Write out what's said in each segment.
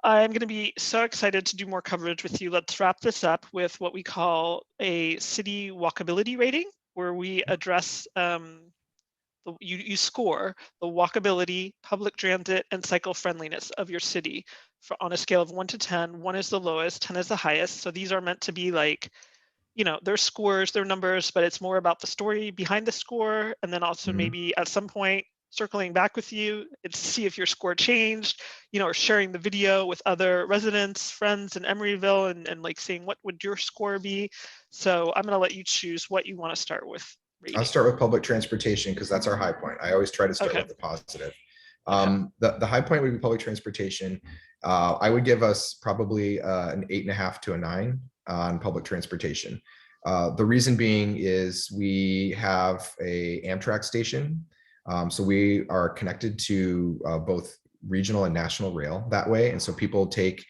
I'm going to be so excited to do more coverage with you. Let's wrap this up with what we call a city walkability rating, where we address you score the walkability, public transit, and cycle friendliness of your city on a scale of 1 to 10. 1 is the lowest, 10 is the highest. So these are meant to be like, their scores, their numbers, but it's more about the story behind the score. And then also maybe at some point circling back with you to see if your score changed, or sharing the video with other residents, friends in Emeryville and like saying, what would your score be? So I'm going to let you choose what you want to start with. I'll start with public transportation because that's our high point. I always try to start with the positive. The high point would be public transportation. I would give us probably an 8.5 to a 9 on public transportation. The reason being is we have a Amtrak station. So we are connected to both regional and national rail that way. And so people take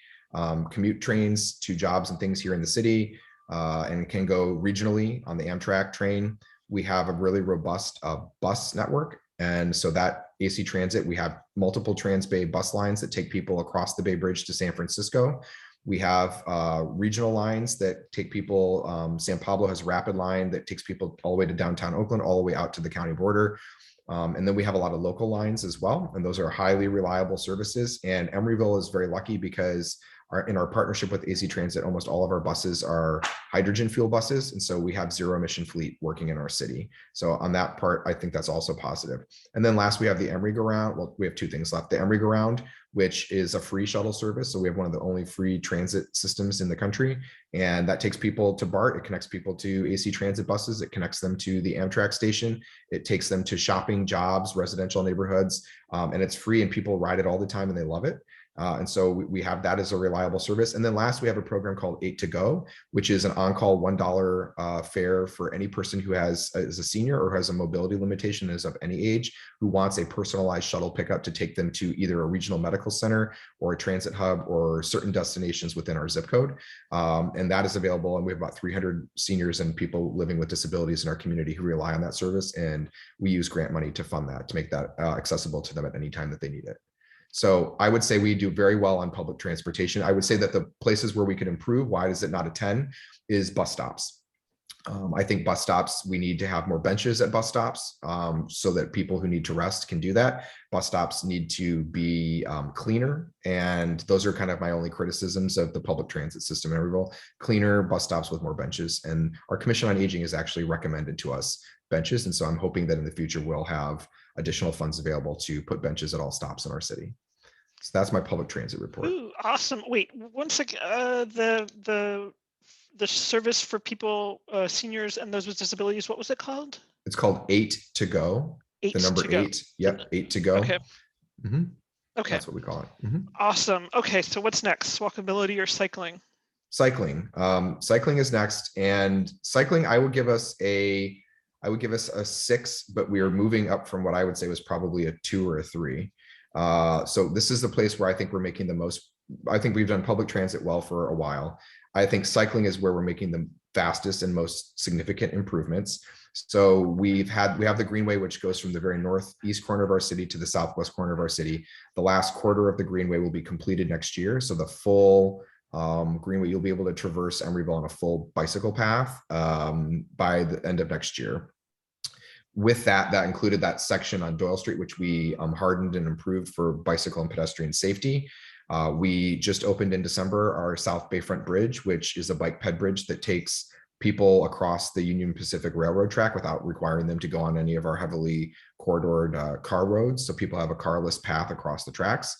commute trains to jobs and things here in the city and can go regionally on the Amtrak train. We have a really robust bus network. And so that AC Transit, we have multiple Transbay bus lines that take people across the Bay Bridge to San Francisco. We have regional lines that take people, San Pablo has a rapid line that takes people all the way to downtown Oakland, all the way out to the county border. And then we have a lot of local lines as well. And those are highly reliable services. And Emeryville is very lucky because in our partnership with AC Transit, almost all of our buses are hydrogen fuel buses. And so we have zero emission fleet working in our city. So on that part, I think that's also positive. And then last, we have the Emery-Go-Round. Well, we have 2 things left. The Emery-Go-Round, which is a free shuttle service. So we have one of the only free transit systems in the country. And that takes people to BART. It connects people to AC Transit buses. It connects them to the Amtrak station. It takes them to shopping, jobs, residential neighborhoods. And it's free and people ride it all the time and they love it. And so we have that as a reliable service. And then last, we have a program called 8 to Go, which is an on-call $1 fare for any person who is a senior or has a mobility limitation, is of any age, who wants a personalized shuttle pickup to take them to either a regional medical center or a transit hub or certain destinations within our zip code. And that is available. And we have about 300 seniors and people living with disabilities in our community who rely on that service. And we use grant money to fund that, to make that accessible to them at any time that they need it. So I would say we do very well on public transportation. I would say that the places where we could improve, why is it not a 10, is bus stops. I think bus stops, we need to have more benches at bus stops so that people who need to rest can do that. Bus stops need to be cleaner. And those are kind of my only criticisms of the public transit system in Emeryville. Cleaner bus stops with more benches. And our Commission on Aging has actually recommended to us benches. And so I'm hoping that in the future we'll have additional funds available to put benches at all stops in our city. So that's my public transit report. Ooh, awesome. Wait, one second. The service for people, seniors and those with disabilities, what was it called? It's called 8 to Go. 8 the number to go. 8. Yep, 8 to Go. Okay. Okay. That's what we call it. Awesome. Okay, so what's next? Walkability or cycling? Cycling. Cycling is next. And cycling, I would give us a 6, but we are moving up from what I would say was probably a 2 or a 3. So this is the place where I think we're making the most. I think we've done public transit well for a while. I think cycling is where we're making the fastest and most significant improvements. So we have the Greenway, which goes from the very northeast corner of our city to the southwest corner of our city. The last quarter of the Greenway will be completed next year. So the full Greenway, you'll be able to traverse Emeryville on a full bicycle path by the end of next year. With that included that section on Doyle Street, which we hardened and improved for bicycle and pedestrian safety. We just opened in December our South Bayfront Bridge, which is a bike ped bridge that takes people across the Union Pacific Railroad track without requiring them to go on any of our heavily corridored car roads. So people have a carless path across the tracks.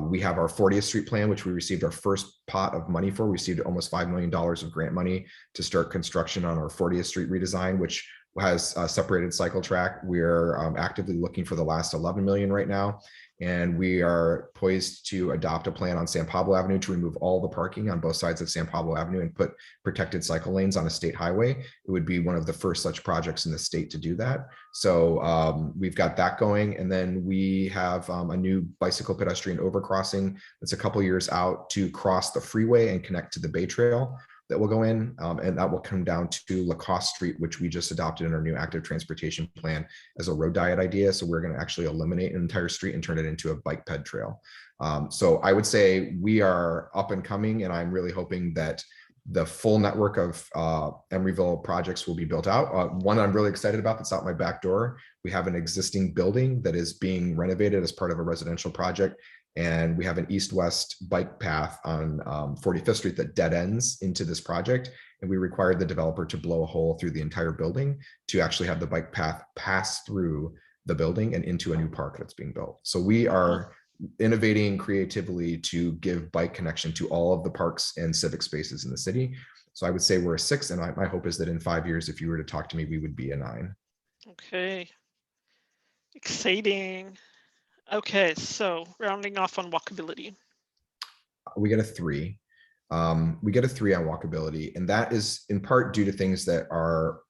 We have our 40th Street plan, which we received our first pot of money for. We received almost $5 million of grant money to start construction on our 40th Street redesign, which has a separated cycle track. We're actively looking for the last 11 million right now. And we are poised to adopt a plan on San Pablo Avenue to remove all the parking on both sides of San Pablo Avenue and put protected cycle lanes on a state highway. It would be one of the first such projects in the state to do that. So we've got that going. And then we have a new bicycle pedestrian overcrossing that's a couple years out to cross the freeway and connect to the Bay Trail that will go in, and that will come down to Lacoste Street, which we just adopted in our new active transportation plan as a road diet idea. So we're going to actually eliminate an entire street and turn it into a bike ped trail. So I would say we are up and coming, and I'm really hoping that the full network of Emeryville projects will be built out. One I'm really excited about that's out my back door. We have an existing building that is being renovated as part of a residential project. And we have an east-west bike path on 45th Street that dead ends into this project. And we required the developer to blow a hole through the entire building to actually have the bike path pass through the building and into a new park that's being built. So we are innovating creatively to give bike connection to all of the parks and civic spaces in the city. So I would say we're a 6, and my hope is that in 5 years, if you were to talk to me, we would be a 9. Okay. Exciting. Okay, so rounding off on walkability. We get a 3. We get a 3 on walkability, and that is in part due to things that are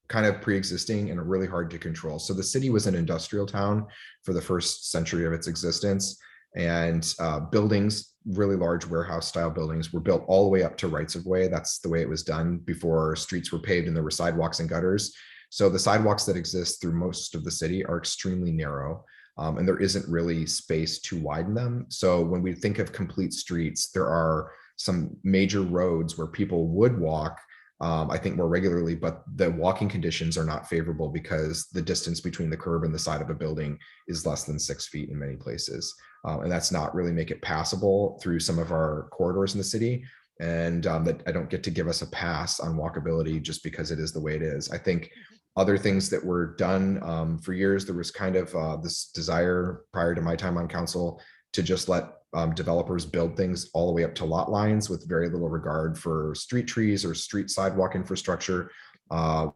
kind of pre-existing and are really hard to control. So the city was an industrial town for the first century of its existence, and buildings, really large warehouse style buildings, were built all the way up to rights of way. That's the way it was done before streets were paved and there were sidewalks and gutters. So the sidewalks that exist through most of the city are extremely narrow. And there isn't really space to widen them. So when we think of complete streets, there are some major roads where people would walk, I think, more regularly, but the walking conditions are not favorable because the distance between the curb and the side of a building is less than 6 feet in many places. And that's not really make it passable through some of our corridors in the city. And that I don't get to give us a pass on walkability just because it is the way it is. I think other things that were done for years, there was kind of this desire prior to my time on council to just let developers build things all the way up to lot lines with very little regard for street trees or street sidewalk infrastructure.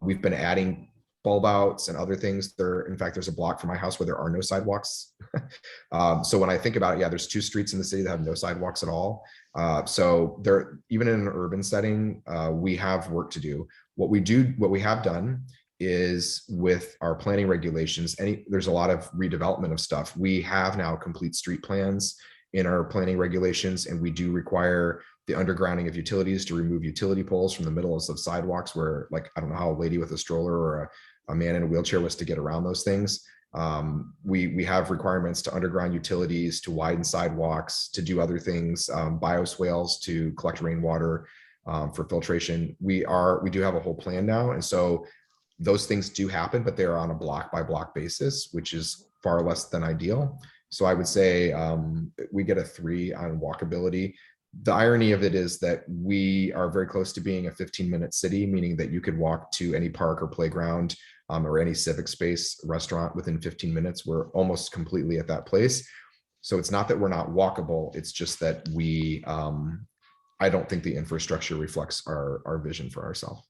We've been adding bulb outs and other things there. In fact, there's a block from my house where there are no sidewalks. So when I think about it, yeah, there's 2 streets in the city that have no sidewalks at all. So there, even in an urban setting, we have work to do. What we have done is with our planning regulations, there's a lot of redevelopment of stuff. We have now complete street plans in our planning regulations, and we do require the undergrounding of utilities to remove utility poles from the middle of sidewalks where, like, I don't know how a lady with a stroller or a man in a wheelchair was to get around those things. We have requirements to underground utilities, to widen sidewalks, to do other things, bioswales to collect rainwater for filtration. We do have a whole plan now, and so those things do happen, but they're on a block by block basis, which is far less than ideal. So I would say we get a 3 on walkability. The irony of it is that we are very close to being a 15-minute city, meaning that you could walk to any park or playground or any civic space, restaurant within 15 minutes. We're almost completely at that place. So it's not that we're not walkable, it's just that I don't think the infrastructure reflects our vision for ourselves.